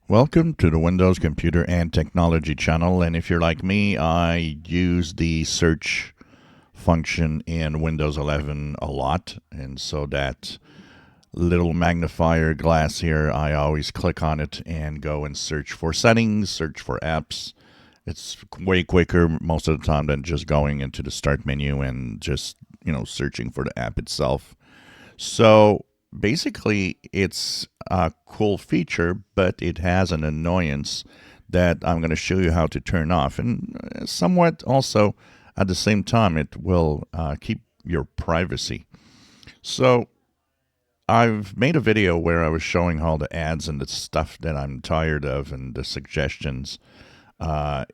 Welcome to the Windows Computer and Technology channel. And if you're like me, I use the search function in Windows 11 a lot. And so that little magnifier glass here, I always click on it and go and search for settings, search for apps. It's way quicker most of the time than just going into the start menu and just, searching for the app itself. So basically, it's a cool feature, but it has an annoyance that I'm going to show you how to turn off. And somewhat also, at the same time, it will keep your privacy. So I've made a video where I was showing all the ads and the stuff that I'm tired of and the suggestions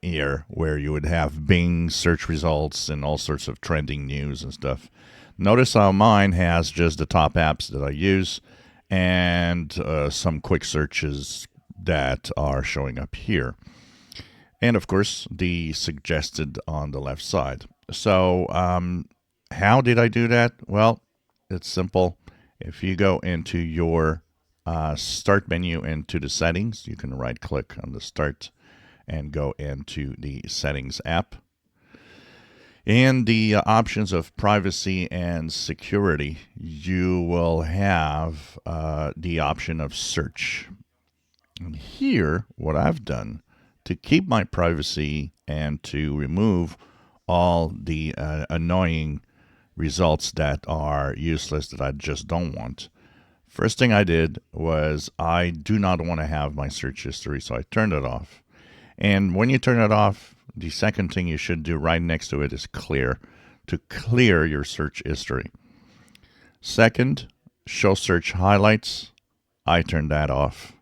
here, where you would have Bing search results and all sorts of trending news and stuff. Notice how mine has just the top apps that I use and some quick searches that are showing up here. And of course, the suggested on the left side. So, how did I do that? Well, it's simple. If you go into your start menu into the settings, you can right click on the start and go into the settings app. In the options of privacy and security, you will have the option of search. And here, what I've done to keep my privacy and to remove all the annoying results that are useless that I just don't want. First thing I did was I do not want to have my search history, so I turned it off. And when you turn it off, the second thing you should do right next to it is clear, to clear your search history. Second, show search highlights. I turned that off.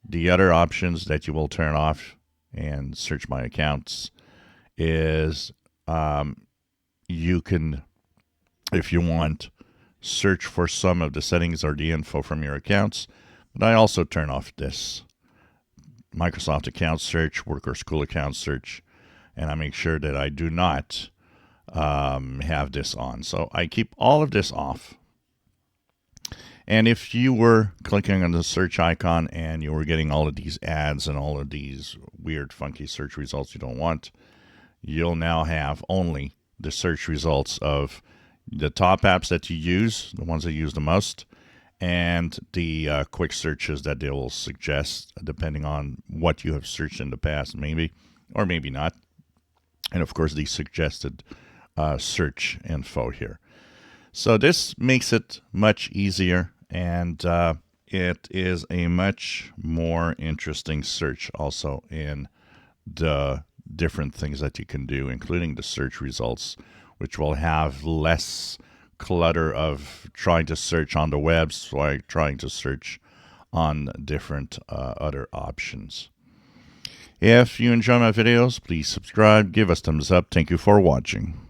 The other options that you will turn off and search my accounts is you can, if you want, search for some of the settings or the info from your accounts. But I also turn off this Microsoft account search, work or school account search, and I make sure that I do not have this on. So I keep all of this off. And if you were clicking on the search icon and you were getting all of these ads and all of these weird, funky search results you don't want, you'll now have only the search results of the top apps that you use, the ones that you use the most, and the quick searches that they will suggest depending on what you have searched in the past, maybe, or maybe not. And of course, the suggested search info here. So this makes it much easier, and it is a much more interesting search also in the different things that you can do, including the search results, which will have less clutter of trying to search on the web, so trying to search on different other options. If you enjoy my videos, please subscribe, give us thumbs up. Thank you for watching.